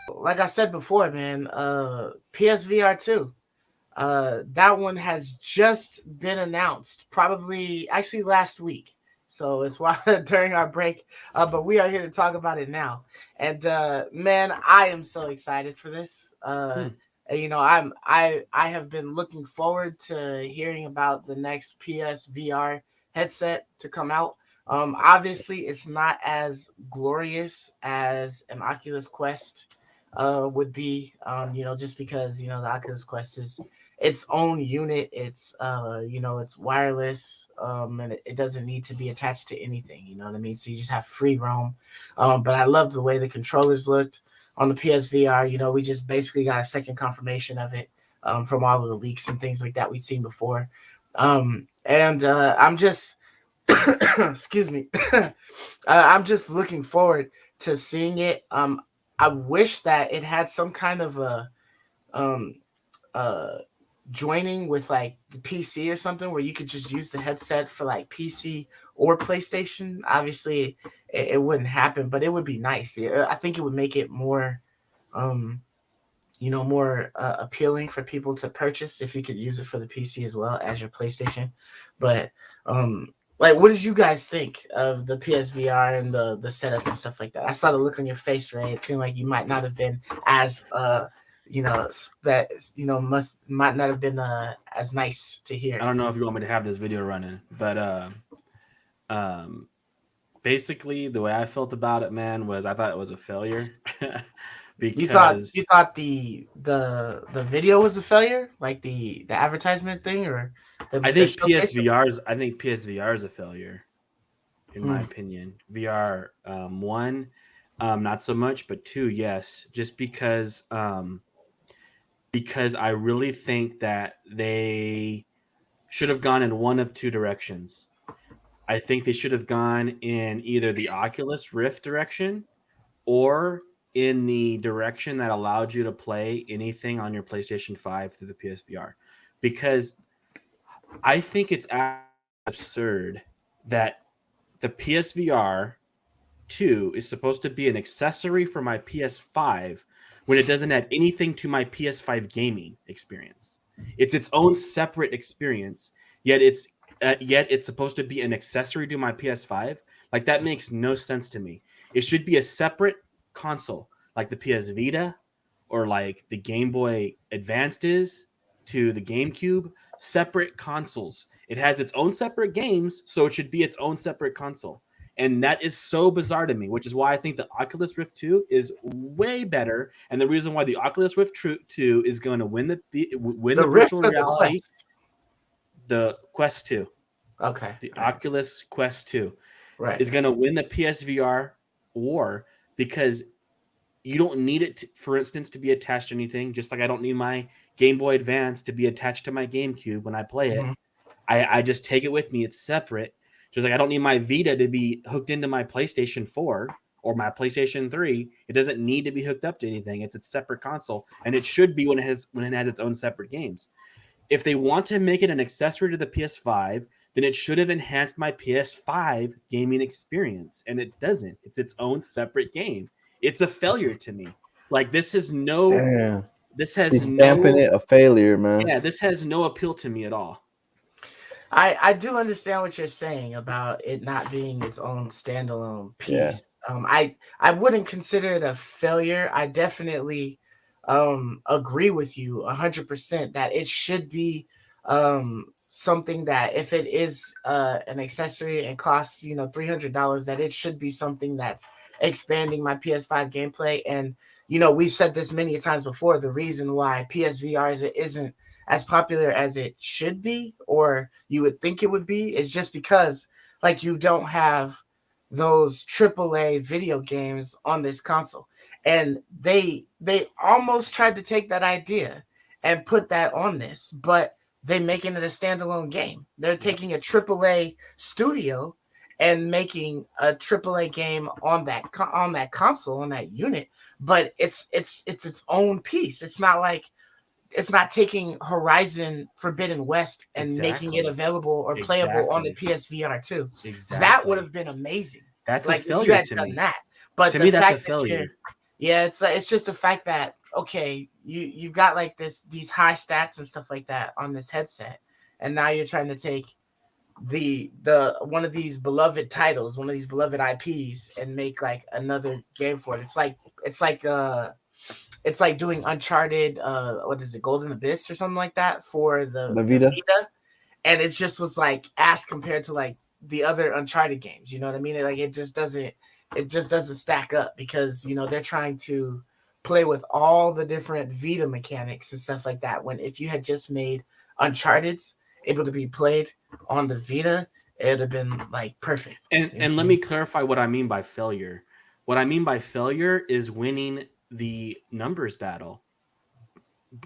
Like I said before, man, PSVR2. That one has just been announced, probably actually last week. So it's while during our break, but we are here to talk about it now. And man, I am so excited for this. Hmm. I have been looking forward to hearing about the next PSVR headset to come out. Obviously, it's not as glorious as an Oculus Quest would be. Just because the Oculus Quest is its own unit. It's wireless, and it doesn't need to be attached to anything. You know what I mean? So you just have free roam. But I love the way the controllers looked on the PSVR. We just basically got a second confirmation of it from all of the leaks and things like that we'd seen before. And I'm just excuse me. I'm just looking forward to seeing it. I wish that it had some kind of a um uh joining with like the PC or something where you could just use the headset for like PC or PlayStation. Obviously, it wouldn't happen, but it would be nice. Yeah, I think it would make it more, um, more appealing for people to purchase if you could use it for the PC as well as your PlayStation. But like, what did you guys think of the PSVR and the setup and stuff like that? I saw the look on your face, Ray. It seemed like you might not have been as must might not have been as nice to I hear. don't know if you want me to have this video running, but um, basically the way I felt about it, man, was I thought it was a failure You because thought the video was a failure, like the advertisement thing, or the showcase? I think PSVR is a failure in my Hmm. opinion. VR one, not so much, but two, yes, just because I really think that they should have gone in one of two directions. I think they should have gone in either the Oculus Rift direction or in the direction that allowed you to play anything on your PlayStation 5 through the PSVR. Because I think it's absurd that the PSVR 2 is supposed to be an accessory for my PS5 when it doesn't add anything to my PS5 gaming experience. It's its own separate experience, yet it's supposed to be an accessory to my PS5. Like that makes no sense to me. It should be a separate console, like the PS Vita or like the Game Boy Advanced is to the GameCube. Separate consoles. It has its own separate games, so it should be its own separate console. And that is so bizarre to me, which is why I think the Oculus Rift 2 is way better. And the reason why the Oculus Rift 2 is going to win The the Rift virtual or the reality, Quest? the Quest 2, Okay, the all right, Oculus Quest 2 right, is right. going to win the PSVR war because you don't need it, for instance, to be attached to anything. Just like I don't need my Game Boy Advance to be attached to my GameCube when I play it. Hmm. I just take it with me. It's separate. Just like I don't need my Vita to be hooked into my PlayStation 4 or my PlayStation 3. It doesn't need to be hooked up to anything. It's its separate console. And it should be when it has its own separate games. If they want to make it an accessory to the PS5, then it should have enhanced my PS5 gaming experience. And it doesn't. It's its own separate game. It's a failure to me. Like Damn. this He's has stamping no it a failure, man. yeah, this has no appeal to me at all. I do understand what you're saying about it not being its own standalone Yeah. piece. I wouldn't consider it a failure. I definitely agree with you 100% that it should be something that if it is an accessory and costs $300, that it should be something that's expanding my PS5 gameplay. And we've said this many times before. The reason why PSVR isn't as popular as it should be, or you would think it would be, is just because like you don't have those AAA video games on this console. And they almost tried to take that idea and put that on this, but they making it a standalone game. They're Yep. taking a AAA studio and making a AAA game on that console, on that unit, but it's its own piece. It's not like it's not taking Horizon Forbidden West and making it Exactly. available or playable on the Exactly. PSVR2. That would Exactly. have been amazing. That's a Like if you failure had to done me. that. But To the me, that's a fact that you're, failure. yeah, it's just the fact that okay, you've got like these high stats and stuff like that on this headset, and now you're trying to take the one of these beloved titles, one of these beloved IPs, and make like another game for it. It's like it's like doing Uncharted, what is it, Golden Abyss or something like that for La the Vida. Vita, and it just was like ass compared to like the other Uncharted games. You know what I mean? Like it just doesn't stack up because they're trying to play with all the different Vita mechanics and stuff like that. When if you had just made Uncharted's able to be played on the Vita, it would have been like perfect. And let me clarify what I mean by failure. What I mean by failure is winning the numbers battle,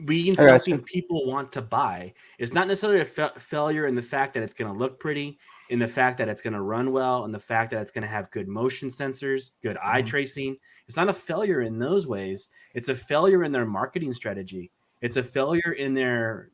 being I got something you. people want to buy. It's not necessarily a failure in the fact that it's going to look pretty, in the fact that it's going to run well, and the fact that it's going to have good motion sensors, good eye Mhm. tracing. It's not a failure in those ways. It's a failure in their marketing strategy. It's a failure in their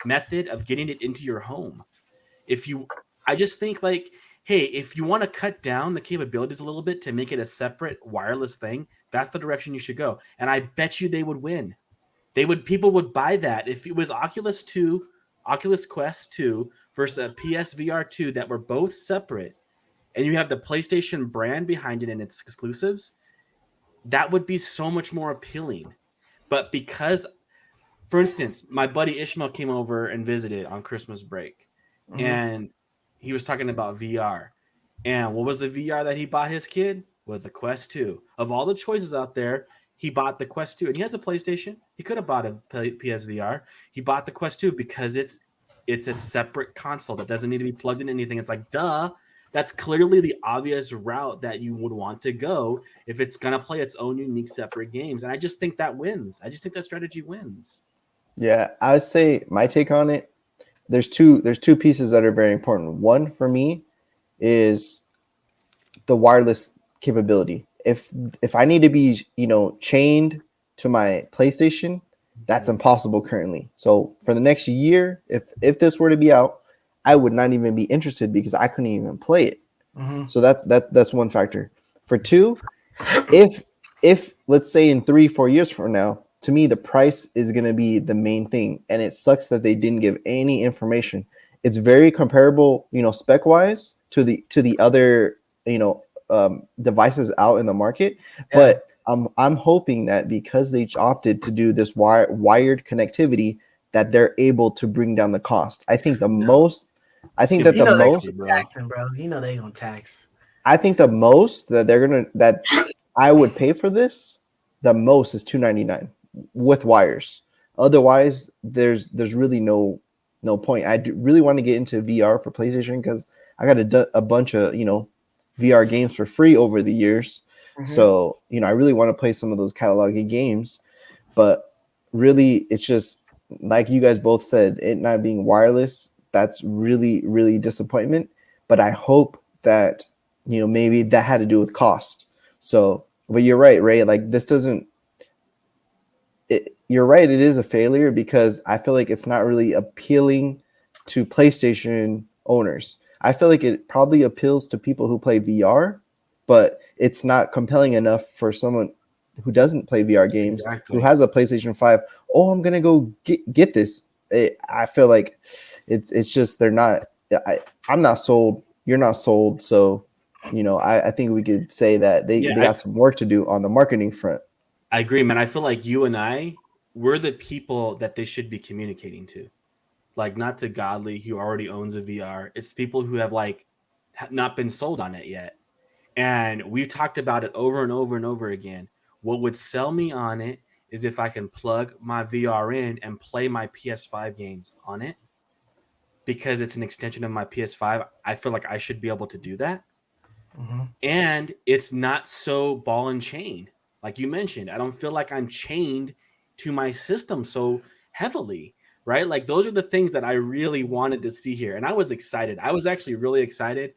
method of getting it into your home. If you I just think like, hey, if you want to cut down the capabilities a little bit to make it a separate wireless thing, that's the direction you should go. And I bet you they would win. People would buy that if it was Oculus Quest 2 versus a PSVR 2 that were both separate, and you have the PlayStation brand behind it and its exclusives. That would be so much more appealing. But because, for instance, my buddy Ishmael came over and visited on Christmas break, Mhm. and he was talking about VR. And what was the VR that he bought his kid? Was the Quest 2. Of all the choices out there, he bought the Quest 2. And he has a PlayStation. He could have bought a PSVR. He bought the Quest 2 because it's a separate console that doesn't need to be plugged in anything. It's like, duh, that's clearly the obvious route that you would want to go if it's going to play its own unique separate games. And I just think that wins. I just think that strategy wins. Yeah, I would say my take on it. There's two pieces that are very important. One for me is the wireless capability. If I need to be chained to my PlayStation, that's impossible currently. So for the next year, if this were to be out, I would not even be interested because I couldn't even play it. Mhm. So that's one factor. For two, if let's say in 3-4 years from now, to me the price is going to be the main thing, and it sucks that they didn't give any information. It's very comparable, spec wise to the other devices out in the market, Yeah. but I'm hoping that because they opted to do this wired connectivity, that they're able to bring down the cost. I think the No, most I it's think gonna that be You the know they're most crazy, gonna bro. tax him, bro. You know they're gonna tax. I think the most that I would pay for this, the most is $299 with wires. Otherwise, there's really no point. I really want to get into VR for PlayStation because I got a bunch of VR games for free over the years. Mhm. So I really want to play some of those cataloging games, but really it's just like you guys both said, it not being wireless. That's really disappointment. But I hope that maybe that had to do with cost. So, but you're right, Ray. Like this doesn't. You're right. It is a failure because I feel like it's not really appealing to PlayStation owners. I feel like it probably appeals to people who play VR, but it's not compelling enough for someone who doesn't play VR games, who Exactly. has a PlayStation 5. Oh, I'm gonna go get this. I feel like it's just they're not. I'm not sold. You're not sold. So I think we could say that Yeah, they got some work to do on the marketing front. I agree, man. I feel like you and we're the people that they should be communicating to. Like, not to Godly, who already owns a VR. It's people who have like not been sold on it yet. And we've talked about it over and over and over again. What would sell me on it is if I can plug my VR in and play my PS5 games on it, because it's an extension of my PS5. I feel like I should be able to do that. Mhm. And it's not so ball and chain. Like you mentioned, I don't feel like I'm chained to my system so heavily, right? Like those are the things that I really wanted to see here. And I was excited. I was actually really excited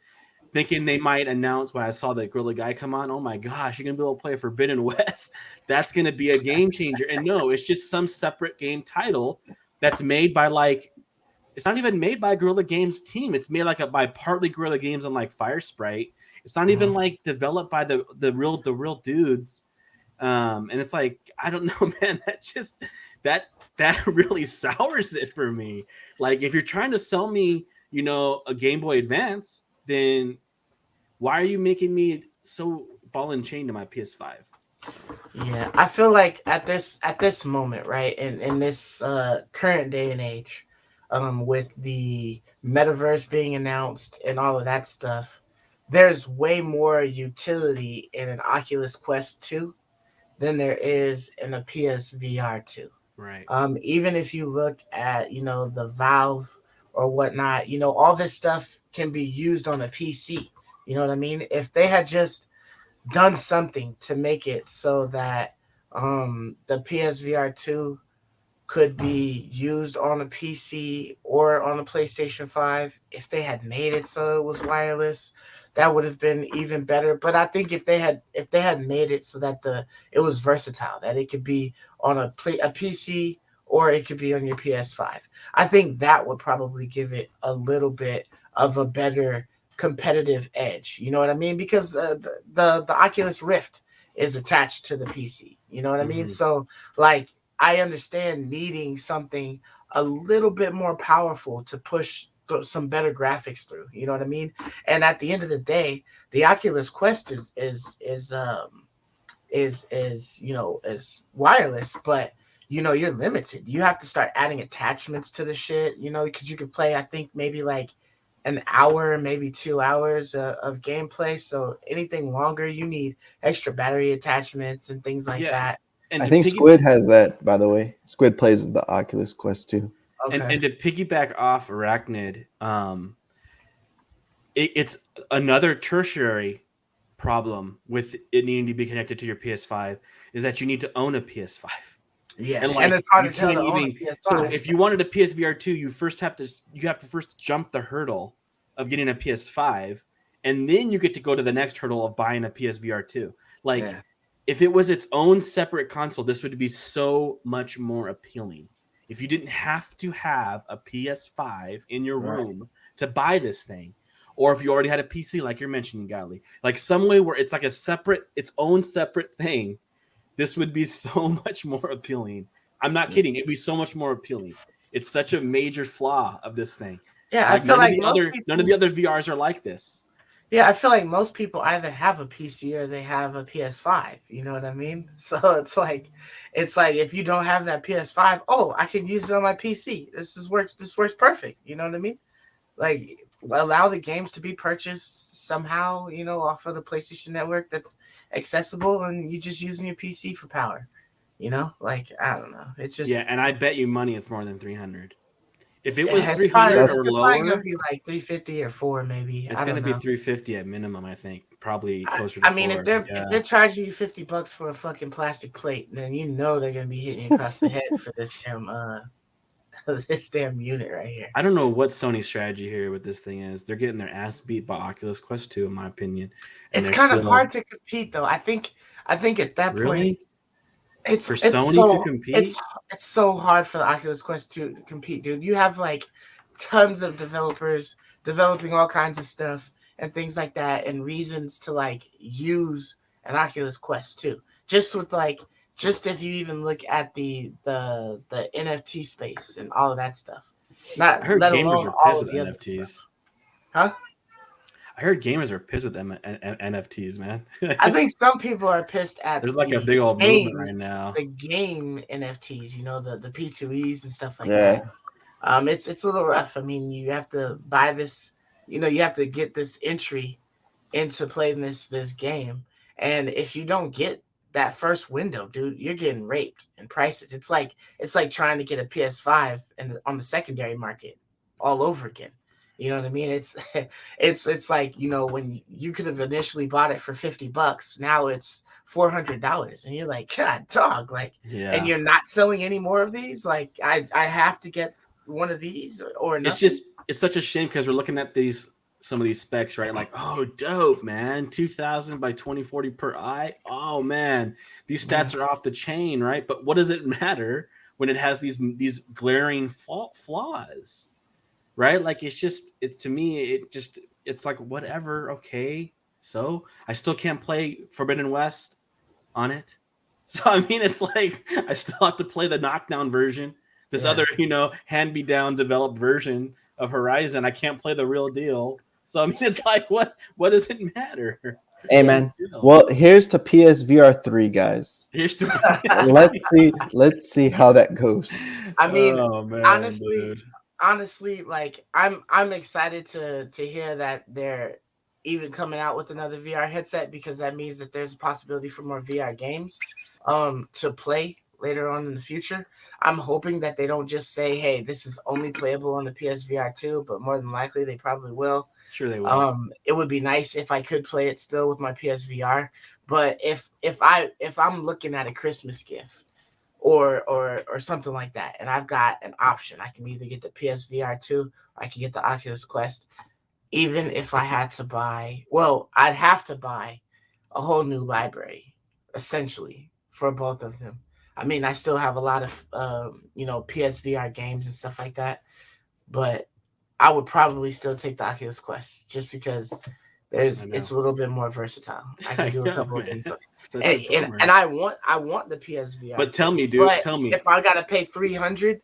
thinking they might announce when I saw the Gorilla Guy come on. Oh my gosh, you're gonna be able to play Forbidden West. That's gonna be a game changer. And no, it's just some separate game title that's made by like it's not even made by Guerrilla Games team. It's made like by partly Guerrilla Games and like Fire Sprite. It's not even like developed by the real dudes. And it's like I don't know, man. That just that really sours it for me. Like if you're trying to sell me, a Game Boy Advance, then why are you making me so ball and chain to my PS5? Yeah, I feel like at this moment, right, in this current day and age, with the metaverse being announced and all of that stuff, there's way more utility in an Oculus Quest 2 than there is in a PSVR 2. Right. Even if you look at the Valve or whatnot, all this stuff can be used on a PC. You know what I mean? If they had just done something to make it so that the PSVR 2 could be used on a PC or on a PlayStation 5. If they had made it so it was wireless, that would have been even better. But I think if they had made it so that it was versatile, that it could be on a PC or it could be on your PS5. I think that would probably give it a little bit of a better competitive edge. You know what I mean? Because the Oculus Rift is attached to the PC. You know what I mean? Mm-hmm. So like I understand needing something a little bit more powerful to push some better graphics through. You know what I mean? And at the end of the day, the Oculus Quest is wireless, but you're limited. You have to start adding attachments to the shit. Because you could play, I think maybe like an hour, maybe 2 hours of gameplay. So anything longer, you need extra battery attachments and things like Yeah. that. And I think Squid has that, by the way. Squid plays the Oculus Quest too. and Okay. to piggyback off Arachnid, it's another tertiary problem with it needing to be connected to your PS5 is that you need to own a PS5. Yeah, And and like it's hard you as hell can't to own a even so PS5. if you wanted a PSVR 2, you have to first jump the hurdle of getting a PS5 and then you get to go to the next hurdle of buying a PSVR 2. Like Yeah, if it was its own separate console, this would be so much more appealing. If you didn't have to have a PS5 in your right. room to buy this thing, or if you already had a PC, like you're mentioning, Gali, like some way where it's like its own separate thing, this would be so much more appealing. I'm not kidding. It'd be so much more appealing. It's such a major flaw of this thing. Yeah, I Like feel like most none of people. the other VRs are like this. Yeah, I feel like most people either have a PC or they have a PS5. You know what I mean? So it's like if you don't have that PS5, oh, I can use it on my PC. This works perfect. You know what I mean? Like allow the games to be purchased somehow, off of the PlayStation Network that's accessible, and you just using your PC for power. Like I don't know. It's Yeah, just and I bet you money it's more than 300. If it was yeah, 300 That's or it's probably gonna lower, be like 350 or four, maybe. it's I going to don't be know. 350 at minimum, I think. Probably I, closer to I mean, if 4. they're Yeah. charging you $50 for a fucking plastic plate, then they're gonna be hitting you across the head for this damn this damn unit right here. I don't know what Sony's strategy here with this thing is. They're getting their ass beat by Oculus Quest 2 in my opinion, and It's they're kind of still hard to compete though. I think at that point really it's for it's Sony to so compete. it's so hard for the Oculus Quest to compete, dude. You have like tons of developers developing all kinds of stuff and things like that, and reasons to like use an Oculus Quest 2. Just if you even look at the NFT space and all of that stuff, I not heard let gamers alone were all pissed of with the other stuff, NFTs. huh? I heard gamers are pissed with NFTs, man. I think some people are pissed at There's like a big old movement right now. the game NFTs, the P2Es and stuff like yeah. that. It's a little rough. I mean, you have to buy this, you have to get this entry into playing this game, and if you don't get that first window, dude, you're getting raped in prices. It's like trying to get a PS5 on the secondary market all over again. You know what I mean? It's like when you could have initially bought it for $50, now it's $400, and you're like, God, dog, like, and Yeah. you're not selling any more of these. Like, I have to get one of these or It's nothing. just it's such a shame because we're looking at these some of these specs, right? Like, oh, dope, man, 2000 by 2040 per eye. Oh man, these Yeah. stats are off the chain, right? But what does it matter when it has these glaring flaws, right? Like it to me, it's like whatever. Okay, so I still can't play Forbidden West on it. So I mean, it's like I still have to play the knockdown version. This Yeah. other, hand me down developed version of Horizon. I can't play the real deal. So I mean, it's like what does it matter? Hey Yeah. man. Well, here's to PSVR3, guys. Here's to Let's see how that goes. I mean, oh man, honestly, dude. honestly, like I'm excited to hear that they're even coming out with another VR headset, because that means that there's a possibility for more VR games to play later on in the future. I'm hoping that they don't just say, "Hey, this is only playable on the PSVR2," but more than likely they probably will. Sure they will. It would be nice if I could play it still with my PSVR, but if I'm looking at a Christmas gift or something like that, and I've got an option, I can either get the PSVR2 or I can get the Oculus Quest. Even if I had to buy, well, I'd have to buy a whole new library essentially for both of them. I mean, I still have a lot of PSVR games and stuff like that, but I would probably still take the Oculus Quest just because it's a little bit more versatile. I can I do a know, couple of man. things. Such And, a and, bummer. and I want the PSVR. But tell me, dude. But Tell me. if I gotta pay 300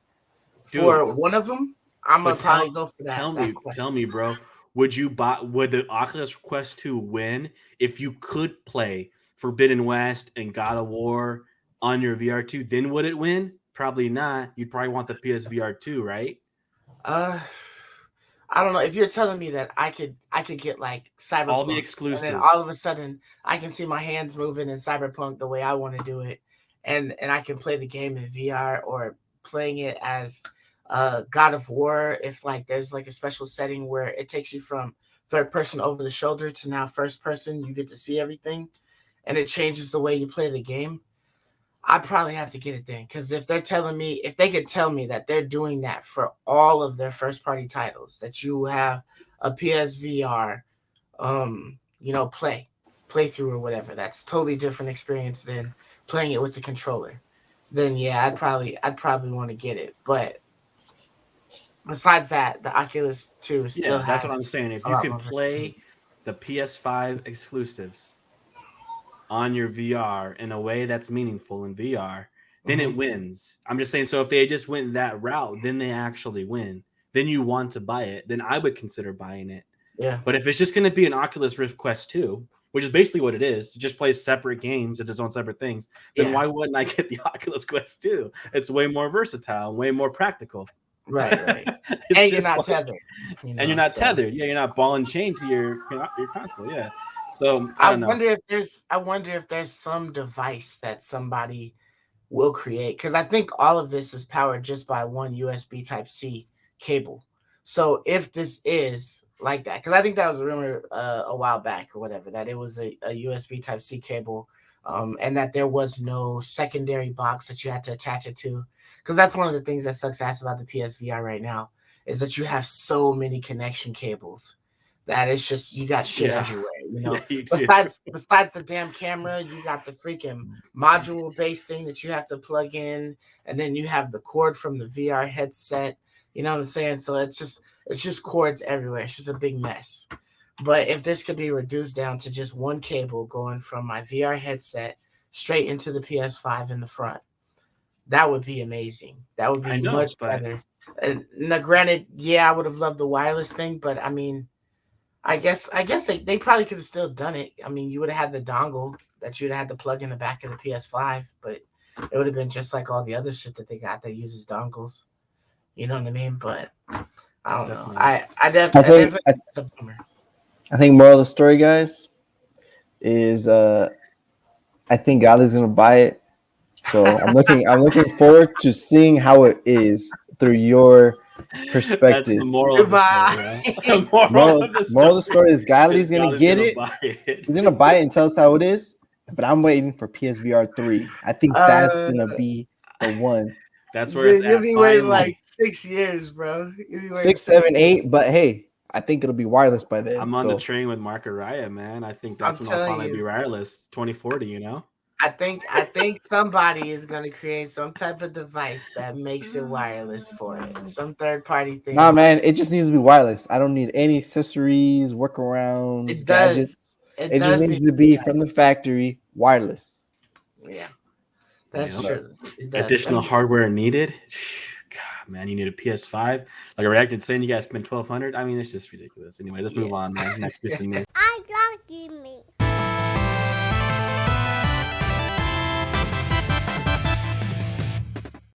Dude, for one of them, I'm gonna but probably go for tell that me, Quest. tell me, bro. Would the Oculus Quest 2 win if you could play Forbidden West and God of War on your VR2? Then would it win? Probably not. You'd probably want the PSVR 2, right? Uh, I don't know if you're telling me that I could get like All the Cyberpunk, and then all exclusives. of a sudden I can see my hands moving in Cyberpunk the way I want to do it, and I can play the game in VR, or playing it as God of War, if like there's like a special setting where it takes you from third person over the shoulder to now first person, you get to see everything, and it changes the way you play the game. I probably have to get it then, because if they could tell me that they're doing that for all of their first party titles, that you have a PSVR, playthrough or whatever, that's totally different experience than playing it with the controller. Then yeah, I'd probably want to get it. But besides that, the Oculus 2 still Yeah, that's what has I'm saying. If a you lot can more versatility. play the PS5 exclusives on your VR in a way that's meaningful in VR, then Hmm. it wins. I'm just saying, so if they just went that route, then they actually win. Then you want to buy it. Then I would consider buying it. Yeah, But if it's just going to be an Oculus Rift Quest 2, which is basically what it is, it just plays separate games, it does own separate things, then yeah, why wouldn't I get the Oculus Quest 2? It's way more versatile, way more practical. right. It's And you're just not like, tethered, and you're not so. tethered. Yeah, you're not ball and chain to your console. Yeah. So I I don't know. wonder if there's some device that somebody will create, because I think all of this is powered just by one USB Type C cable. So if this is like that, because I think that was a rumor a while back or whatever, that it was a USB Type C cable, and that there was no secondary box that you had to attach it to. Because that's one of the things that sucks ass about the PSVR right now, is that you have so many connection cables that it's just you got shit Yeah. everywhere. Yeah, you do. Besides the damn camera, you got the freaking module based thing that you have to plug in, and then you have the cord from the VR headset. You know what I'm saying? So it's just cords everywhere. It's just a big mess. But if this could be reduced down to just one cable going from my VR headset straight into the PS5 in the front, that would be amazing. That would I be know, much but better. And now, granted, yeah, I would have loved the wireless thing, but I mean, I guess they probably could have still done it. I mean, you would have had the dongle that you'd have had to plug in the back of the PS5, but it would have been just like all the other shit that they got that uses dongles. You know what I mean? But I don't know. definitely. I think Definitely I, it's a bummer. I think moral of the story, guys, is I think God is gonna buy it. So I'm looking forward to seeing how it is through your That's the perspective. moral of the story, Goodbye. huh? The moral of the Moral of the story is is Godly's gonna God is get gonna it. buy it. He's gonna buy it and tell us how it is. But I'm waiting for PSVR 3. I think that's uh, gonna be the one. That's where it's dude, you'll at be waiting like finally. 6 years, bro. You'll be waiting 6, six 7, years. 8. But hey, I think it'll be wireless by then. I'm on the So train with Mark Araya, man. I think I'm that's when I'll telling finally be you, wireless. 2040, you know. I think somebody is gonna create some type of device that makes it wireless for it. Some third party nah, thing. man, it just needs to be wireless. I don't need any accessories, workarounds, It gadgets. does. It It just does need needs to to be be from the factory wireless. yeah. That's Yep. true. It does. Additional hardware needed. God, man, you need a PS5. Like a reacted saying, you guys spend 1,200. I mean, it's just ridiculous. Anyway, let's move Yeah. on, man. Next piece of news. I got you, me.